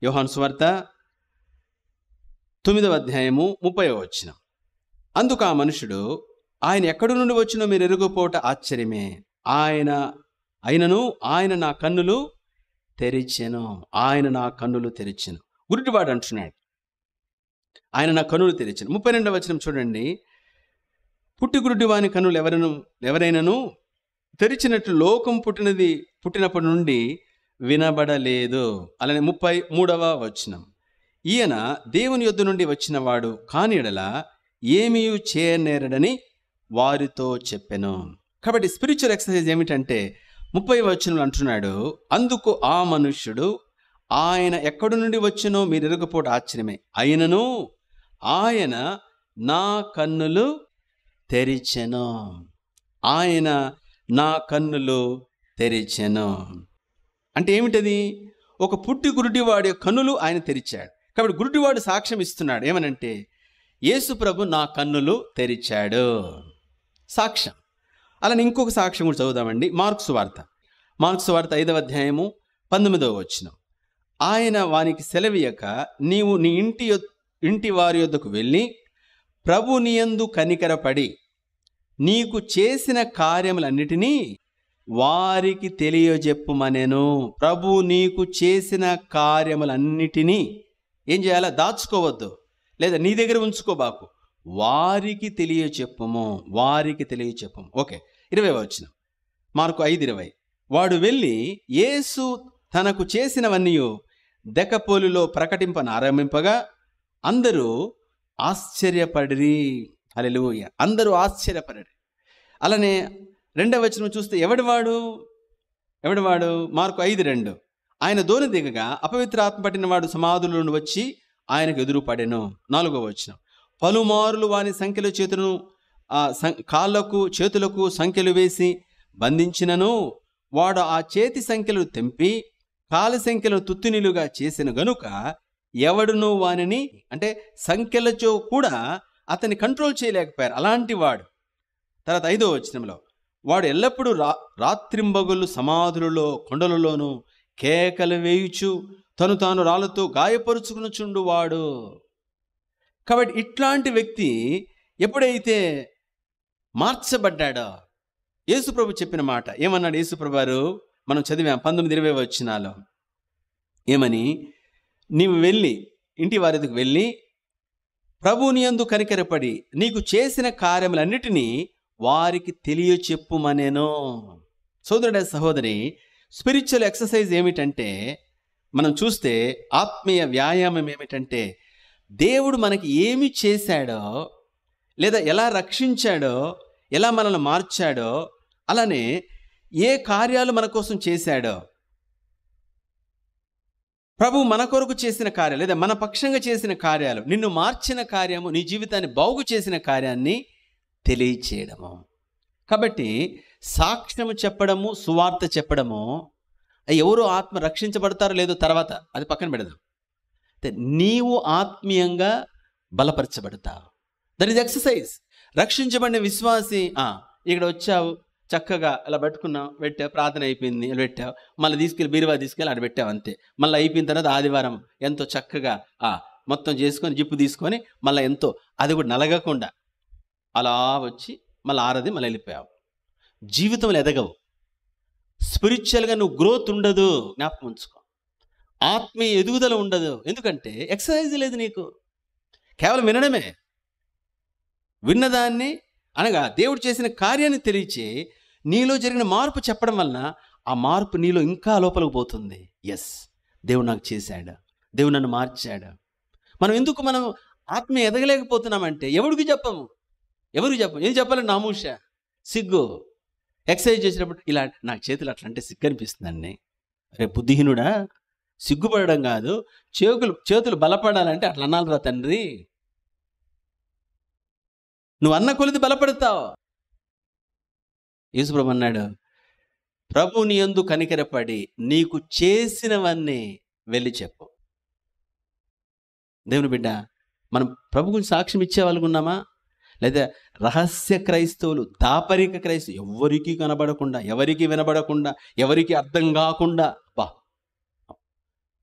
యోహాను సువార్త 9వ అధ్యాయము 30వ వచనం. అందుకు ఆ మనుషుడు, ఆయన ఎక్కడి నుండి వచ్చినో మీరు ఎరుగపోవట ఆశ్చర్యమే. ఆయన నా కన్నులు తెరిచెను. ఆయన నా కన్నులు తెరిచెను. గురుడివాడు అంటున్నాడు, ఆయన నా కన్నులు తెరిచెను. 32వ వచనం చూడండి. పుట్టి గురుడి వాని కన్నులు ఎవరైనాను తెరిచినట్లు లోకం పుట్టినప్పటి నుండి వినబడలేదు. అలానే 33వ వచనం. ఈయన దేవుని యొద్ద నుండి వచ్చిన వాడు కాని యెడల ఏమీ చేయనేరడని వారితో చెప్పెను. కాబట్టి స్పిరిచువల్ ఎక్సర్సైజ్ ఏమిటంటే 30వ వచనంలో అంటున్నాడు, అందుకు ఆ మనుష్యుడు, ఆయన ఎక్కడి నుండి వచ్చినో మీరు ఎరుగపోవడం ఆశ్చర్యమే. అయినను ఆయన నా కన్నులు తెరిచెను. ఆయన నా కన్నులు తెరిచెను అంటే ఏమిటది? ఒక పుట్టి గురుడివాడి కన్నులు ఆయన తెరిచాడు. కాబట్టి గురుడివాడు సాక్ష్యం ఇస్తున్నాడు. ఏమనంటే, యేసు ప్రభు నా కన్నులు తెరిచాడు. సాక్ష్యం. అలానే ఇంకొక సాక్ష్యం కూడా చదువుదామండి. మార్కు సువార్త 5వ అధ్యాయము 19వ వచనం. ఆయన వానికి సెలవీయక, నీవు నీ ఇంటి వారి యొద్దకు వెళ్ళి ప్రభు నీయందు కనికరపడి నీకు చేసిన కార్యములన్నిటినీ వారికి తెలియజెప్పుమనెను. ప్రభు నీకు చేసిన కార్యములన్నిటినీ ఏం చేయాలా? దాచుకోవద్దు, లేదా నీ దగ్గర ఉంచుకోబాకు, వారికి తెలియచెప్పుము. ఓకే. 20వ వచనం. మార్కు 5:20. వాడు వెళ్ళి యేసు తనకు చేసినవన్నీ దెకపోలిలో ప్రకటింపనారంభింపగా అందరూ ఆశ్చర్యపడిరి. హల్లెలూయా. అందరూ ఆశ్చర్యపడరు. అలానే 2వ వచనం చూస్తే ఎవడివాడు? మార్కు 5:2. ఆయన దోణి దిగగా అపవిత్ర ఆత్మ పట్టిన వాడు సమాధుల నుండి వచ్చి ఆయనకు ఎదురు పడెను. 4వ వచనం. పలుమారులు వాని సంఖ్యల కాళ్ళకు చేతులకు సంఖ్యలు వేసి బంధించినను వాడు ఆ చేతి సంఖ్యలు తెంపి కాలి సంఖ్యలను తుత్తునిలుగా చేసిన గనుక ఎవడును వానిని, అంటే సంఖ్యలతో కూడా అతన్ని కంట్రోల్ చేయలేకపోయారు. అలాంటి వాడు. తర్వాత 5వ వచనంలో, వాడు ఎల్లప్పుడూ రాత్రింబగళ్ళు సమాధులలో కొండలలోనూ కేకలు వేయుచు తాను రాళ్ళతో గాయపరుచుకునుచుండువాడు. కాబట్టి ఇట్లాంటి వ్యక్తి ఎప్పుడైతే మార్చబడ్డాడో, యేసుప్రభు చెప్పిన మాట ఏమన్నాడు? యేసుప్రభు వారు మనం చదివాం 19-20 వచనాలు. ఏమని? నీవు వెళ్ళి ఇంటి వారికి వెళ్ళి ప్రభు నీయందు కనికరపడి నీకు చేసిన కార్యములన్నిటినీ వారికి తెలియచెప్పుమనెను. సోదరుడ సహోదరి, స్పిరిచువల్ ఎక్సర్సైజ్ ఏమిటంటే, మనం చూస్తే ఆత్మీయ వ్యాయామం ఏమిటంటే, దేవుడు మనకి ఏమి చేశాడో, లేదా ఎలా రక్షించాడో, ఎలా మనల్ని మార్చాడో, అలానే ఏ కార్యాలు మన కోసం చేశాడో, ప్రభు మన కొరకు చేసిన కార్యాలు, లేదా మన పక్షంగా చేసిన కార్యాలు, నిన్ను మార్చిన కార్యము, నీ జీవితాన్ని బాగు చేసిన కార్యాన్ని తెలియచేయడము. కాబట్టి సాక్ష్యము చెప్పడము, సువార్త చెప్పడము, ఎవరు ఆత్మ రక్షించబడతారో లేదో తర్వాత అది పక్కన పెడదాం. నీవు ఆత్మీయంగా బలపరచబడతావు. That is exercise. రక్షించబడిన విశ్వాసి ఇక్కడ వచ్చావు, చక్కగా అలా పెట్టుకున్నావు, పెట్టావు, ప్రార్థన అయిపోయింది, పెట్టావు, మళ్ళీ తీసుకెళ్ళి బీరువా తీసుకెళ్ళి అక్కడ పెట్టావు, అంతే. మళ్ళీ అయిపోయిన తర్వాత ఆదివారం ఎంతో చక్కగా మొత్తం చేసుకొని జిప్పు తీసుకొని మళ్ళీ ఎంతో, అది కూడా నలగకుండా అలా వచ్చి మళ్ళీ ఆరది మళ్ళీ వెళ్ళిపోయావు. జీవితంలో ఎదగవు. స్పిరిచువల్గా నువ్వు గ్రోత్ ఉండదు. జ్ఞాపకం ఉంచుకో. ఆత్మీయ ఎదుగుదల ఉండదు. ఎందుకంటే ఎక్సర్సైజ్ లేదు నీకు. కేవలం వినడమే. విన్నదాన్ని అనగా దేవుడు చేసిన కార్యాన్ని తెలియచే నీలో జరిగిన మార్పు చెప్పడం వలన ఆ మార్పు నీలో ఇంకా లోపలికి పోతుంది. ఎస్, దేవుడు నాకు చేశాడు, దేవుడు నన్ను మార్చాడు. మనం ఆత్మీయ ఎదగలేకపోతున్నామంటే ఎవరికి చెప్పము. ఏం చెప్పాలని నామూష, సిగ్గు. ఎక్సర్సైజ్ చేసినప్పుడు ఇలా నాకు చేతులు అట్లా అంటే సిగ్గు అనిపిస్తుందండి. రే బుద్ధిహీనుడా, సిగ్గుపడడం కాదు, చేతులు బలపడాలంటే అట్లా అనాలిరా తండ్రి. నువ్వు అన్న కొలిది బలపడతావు. యేసుప్రభు అన్నాడు, ప్రభు నీ యందు కనికరపడి నీకు చేసినవన్నీ వెళ్ళి చెప్పు. దేవుని బిడ్డ, మనం ప్రభు గురించి సాక్ష్యం ఇచ్చేవాళ్ళకు ఉన్నామా? లేదా రహస్య క్రైస్తవులు, దాపరిక క్రైస్తవులు, ఎవరికి కనబడకుండా, ఎవరికి వినబడకుండా, ఎవరికి అర్థం కాకుండా,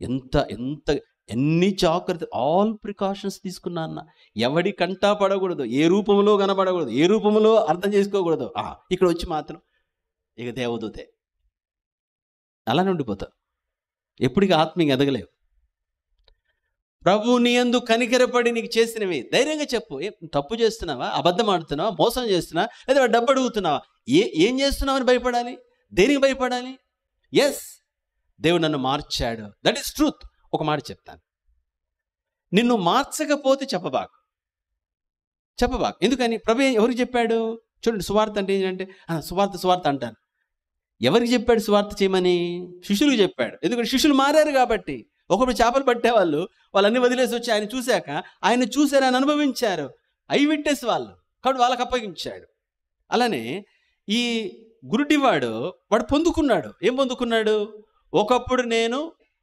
ఎంత ఎంత ఎన్ని జాగ్రత్త, ఆల్ ప్రికాషన్స్ తీసుకున్నా అన్న. ఎవడి కంటా పడకూడదు, ఏ రూపంలో కనబడకూడదు, ఏ రూపంలో అర్థం చేసుకోకూడదు. ఇక్కడ వచ్చి మాత్రం ఇక దేవదూతే అలానే ఉండిపోతావు. ఎప్పటికీ ఆత్మీయంగా ఎదగలేవు. ప్రభు నీ యందు కనికరపడి నీకు చేసినవి ధైర్యంగా చెప్పు. తప్పు చేస్తున్నావా, అబద్ధం ఆడుతున్నావా, మోసం చేస్తున్నావా, లేదా డబ్బు అడుగుతున్నావా, ఏం చేస్తున్నావు అని భయపడాలి? దేనికి భయపడాలి? ఎస్, దేవుడు నన్ను మార్చాడు, దట్ ఈస్ ట్రూత్. ఒక మాట చెప్తాను, నిన్ను మార్చకపోతే చెప్పబాకు. ఎందుకని? ప్రభు ఎవరికి చెప్పాడు? చూడండి, సువార్త అంటే ఏంటంటే సువార్త అంటాను. ఎవరికి చెప్పాడు సువార్త చేయమని? శిష్యులకు చెప్పాడు. ఎందుకంటే శిష్యులు మారారు కాబట్టి. ఒకప్పుడు చేపలు పట్టేవాళ్ళు, వాళ్ళన్నీ వదిలేసి వచ్చి ఆయన చూశాక, ఆయన చూశారు, ఆయన అనుభవించారు, ఐ విట్నెస్ వాళ్ళు, కాబట్టి వాళ్ళకి అప్పగించాడు. అలానే ఈ గురుడివాడు పొందుకున్నాడు. ఏం పొందుకున్నాడు? ఒకప్పుడు నేను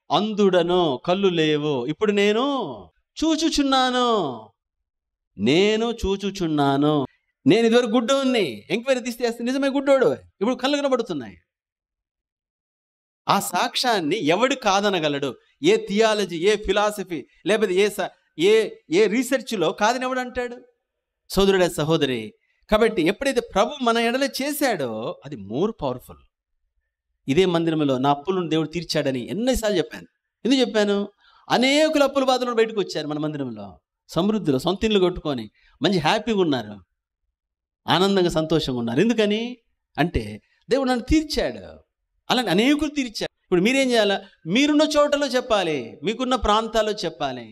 అంధుడను, కళ్ళు లేవు, ఇప్పుడు నేను చూచుచున్నాను. నేను ఇదివరకు గుడ్డోన్ని, ఎంక్వైరీ తీస్తే నిజమే గుడ్డోడు, ఇప్పుడు కళ్ళు కనబడుతున్నాయి. ఆ సాక్ష్యాన్ని ఎవడు కాదనగలడు? ఏ థియాలజీ, ఏ ఫిలాసఫీ, లేకపోతే ఏ రీసెర్చ్లో కాదని ఎవడు అంటాడు? సోదరుడే, సహోదరి, కాబట్టి ఎప్పుడైతే ప్రభు మన ఎడల చేశాడో అది మోర్ పవర్ఫుల్. ఇదే మందిరంలో నా అప్పులను దేవుడు తీర్చాడని ఎన్నిసార్లు చెప్పాను. ఎందుకు చెప్పాను? అనేకులు అప్పుల బాధలు బయటకు వచ్చారు మన మందిరంలో, సమృద్ధిలో సొంత ఇల్లు కొట్టుకొని మంచి హ్యాపీగా ఉన్నారు, ఆనందంగా సంతోషంగా ఉన్నారు. ఎందుకని అంటే దేవుడు నన్ను తీర్చాడు. అలానే అనేకులు తీర్చాడు. ఇప్పుడు మీరేం చేయాలా? మీరున్న చోటలో చెప్పాలి, మీకున్న ప్రాంతాల్లో చెప్పాలి,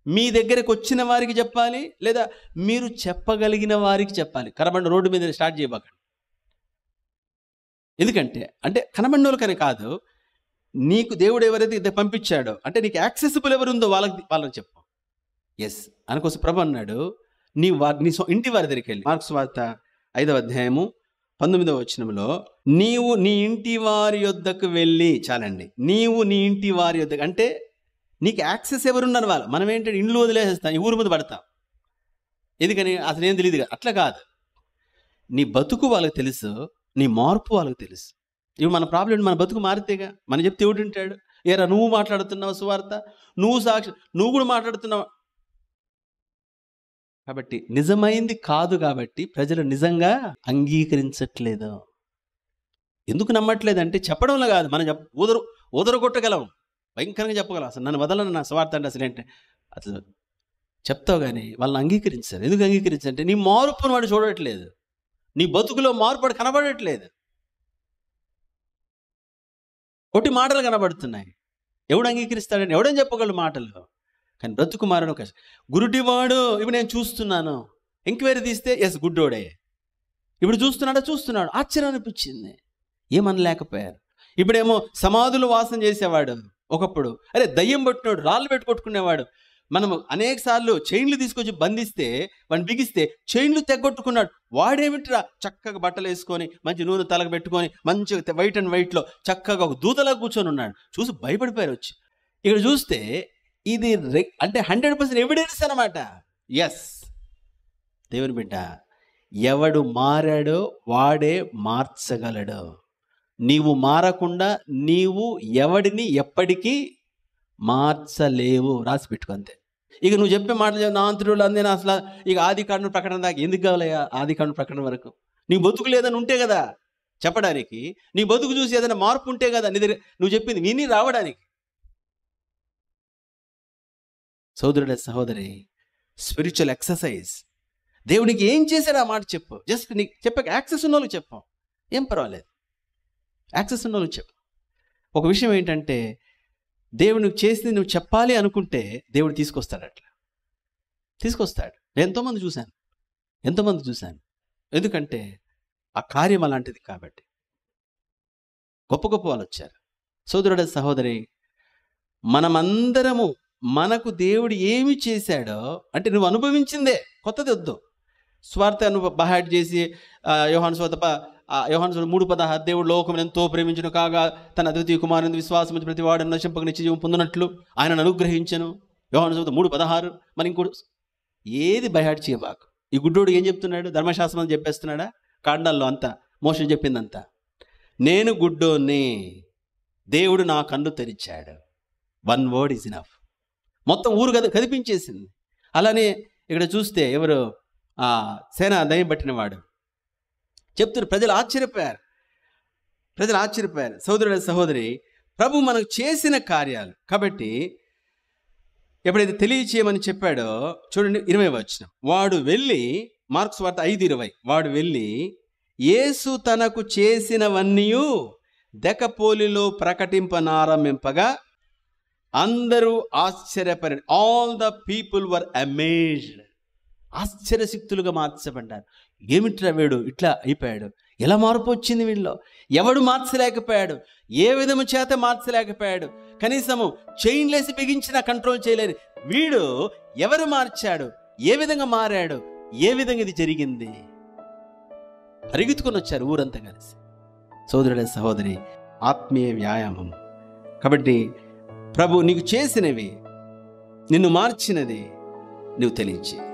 మీ దగ్గరకు వచ్చిన వారికి చెప్పాలి, లేదా మీరు చెప్పగలిగిన వారికి చెప్పాలి. కనబండ రోడ్డు మీద స్టార్ట్ చేయబాకండి. ఎందుకంటే అంటే కనబండోళ్ళకని కాదు, నీకు దేవుడు ఎవరైతే పంపించాడో, అంటే నీకు యాక్సెసిబుల్ ఎవరుందో వాళ్ళకి చెప్పు. ఎస్, అనుకోసం ప్రభు అన్నాడు, నీ ఇంటి వారి దగ్గరికి వెళ్ళి, మార్క్స్ వార్త 5వ అధ్యాయము 19వ వచనంలో, నీవు నీ ఇంటి వారి యొద్దకు వెళ్ళి, చాలండి, నీవు నీ ఇంటి వారి యొద్దకు అంటే నీకు యాక్సెస్ ఎవరున్నారు వాళ్ళు. మనం ఏంటంటే ఇండ్లు వదిలేసేస్తాం, ఈ ఊరు ముందు పడతాం. ఎందుకని? అసలు ఏం తెలియదు. అట్లా కాదు, నీ బతుకు వాళ్ళకి తెలుసు, నీ మార్పు వాళ్ళకి తెలుసు. ఇవి మన ప్రాబ్లం. మన బతుకు మారితేగా మనం చెప్తే ఎవడు ఉంటాడు? ఏరా నువ్వు మాట్లాడుతున్నావు సువార్త, నువ్వు కూడా మాట్లాడుతున్నావు. కాబట్టి నిజమైంది కాదు, కాబట్టి ప్రజలు నిజంగా అంగీకరించట్లేదు. ఎందుకు నమ్మట్లేదంటే చెప్పడంలో కాదు, మనం ఊదరగొట్టగలం, భయంకరంగా చెప్పగలం. అసలు నన్ను వదలను, నా సువార్త అంటే అసలు ఏంటి అసలు చెప్తావు, కానీ వాళ్ళని అంగీకరించారు. ఎందుకు అంగీకరించారంటే నీ మార్పును వాడు చూడట్లేదు, నీ బతుకులో మార్పు వాడు కనబడట్లేదు. ఒకటి మాటలు కనబడుతున్నాయి. ఎవడు అంగీకరిస్తాడని ఎవడని చెప్పగలడు మాటలు, కానీ బ్రతుకు మారడం కష్టం. గురుడివాడు ఇప్పుడు నేను చూస్తున్నాను, ఎంక్వైరీ తీస్తే ఎస్ గుడ్డోడే, ఇప్పుడు చూస్తున్నాడు, ఆశ్చర్యం అనిపించింది, ఏమనలేకపోయారు. ఇప్పుడేమో సమాధులు వాసన చేసేవాడు, ఒకప్పుడు అరే దయ్యం పట్టినాడు, రాళ్ళు పెట్టి కొట్టుకునేవాడు. మనము అనేక సార్లు చైన్లు తీసుకొచ్చి బంధిస్తే, వాడిని బిగిస్తే చైన్లు తెగొట్టుకున్నాడు. వాడేమిట్రా చక్కగా బట్టలు వేసుకొని, మంచి నూనె తలకు పెట్టుకొని, మంచిగా వైట్ అండ్ వైట్లో చక్కగా ఒక దూతలా కూర్చొని ఉన్నాడు. చూసి భయపడిపోయారు వచ్చి. ఇక్కడ చూస్తే ఇది అంటే 100% ఎవిడెన్స్ అనమాట. ఎస్, దేవుని బిడ్డ, ఎవడు మారాడో వాడే మార్చగలడు. నీవు మారకుండా నీవు ఎవడిని ఎప్పటికీ మార్చలేవు. రాసి పెట్టుకుంతే. ఇక నువ్వు చెప్పే మాటలు నా అంతరులు అందే అసలు ఇక ఆది కాండం ప్రకటన దాకా ఎందుకు కావాలయ్యా? ఆది కాండం ప్రకటన వరకు నీ బతుకు లేదని ఉంటే కదా చెప్పడానికి, నీ బతుకు చూసి ఏదైనా మార్పు ఉంటే కదా నీ దగ్గర నువ్వు చెప్పింది విని రావడానికి. సోదరుడ, సహోదరి, స్పిరిచువల్ ఎక్సర్సైజ్. దేవునికి ఏం చేశాడు ఆ మాట చెప్పు. జస్ట్ నీకు చెప్పాక యాక్సెస్ ఉన్న వాళ్ళకి చెప్పు, ఏం పర్వాలేదు, యాక్సెస్ ఉన్న వాళ్ళకి చెప్పు. ఒక విషయం ఏంటంటే దేవునికి చేసింది నువ్వు చెప్పాలి అనుకుంటే దేవుడు తీసుకొస్తాడు, అట్లా తీసుకొస్తాడు. నేను ఎంతోమంది చూశాను. ఎందుకంటే ఆ కార్యం అలాంటిది కాబట్టి. గొప్ప గొప్ప వాళ్ళు వచ్చారు. సోదరుడ, సహోదరి, మనమందరము మనకు దేవుడు ఏమి చేశాడో అంటే నువ్వు అనుభవించిందే, కొత్తది వద్దు. స్వార్థ నువ్వు బహాట్ చేసి యోహాను సువార్త 3:16 దేవుడు లోకమును ఎంతో ప్రేమించును కాగా తన అద్వితీయ కుమారుని విశ్వాసం ప్రతి వాడు నశింపక నిత్య జీవం పొందినట్లు ఆయనను అనుగ్రహించను. యోహాను సువార్త 3:16. మరి ఇంకోటి ఏది బహాట్ చేయబాకు. ఈ గుడ్డోడు ఏం చెప్తున్నాడు? ధర్మశాస్త్రం అని చెప్పేస్తున్నాడా? కాండాల్లో అంతా మోషే చెప్పిందంతా, నేను గుడ్డోని, దేవుడు నా కన్ను తెరిచాడు. 1 word ఈజ్ ఇనఫ్. మొత్తం ఊరు కదిపించేసింది. అలానే ఇక్కడ చూస్తే ఎవరు సేన దయ్యం పట్టినవాడు చెప్తున్నారు. ప్రజలు ఆశ్చర్యపోయారు. సోదరుడు సహోదరి, ప్రభు మనకు చేసిన కార్యాలు కాబట్టి ఎప్పుడైతే తెలియచేయమని చెప్పాడో చూడండి 20వ వచనం. వాడు వెళ్ళి, మార్క్స్ వార్త 5:20, వాడు వెళ్ళి యేసు తనకు చేసినవన్నీయు దెకపోలిలో ప్రకటింపనారంభింపగా అందరూ ఆశ్చర్యపడారు. All the people were amazed. ఆశ్చర్యశక్తులుగా మార్చబడ్డారు. ఏమిట్రా వీడు ఇట్లా అయిపోయాడు, ఎలా మార్పు వచ్చింది వీళ్ళలో, ఎవడు మార్చలేకపోయాడు, ఏ విధము చేత మార్చలేకపోయాడు, కనీసము చైన్లేసి బిగించినా కంట్రోల్ చేయలేరు, వీడు ఎవరు మార్చాడు, ఏ విధంగా మారాడు, ఏ విధంగా ఇది జరిగింది, పరిగెత్తుకొని వచ్చారు ఊరంతా కలిసి. సోదరుడ సహోదరి, ఆత్మీయ వ్యాయామం. కాబట్టి ప్రభు నీకు చేసినవి, నిన్ను మార్చినది నువ్వు తెలియచేయి.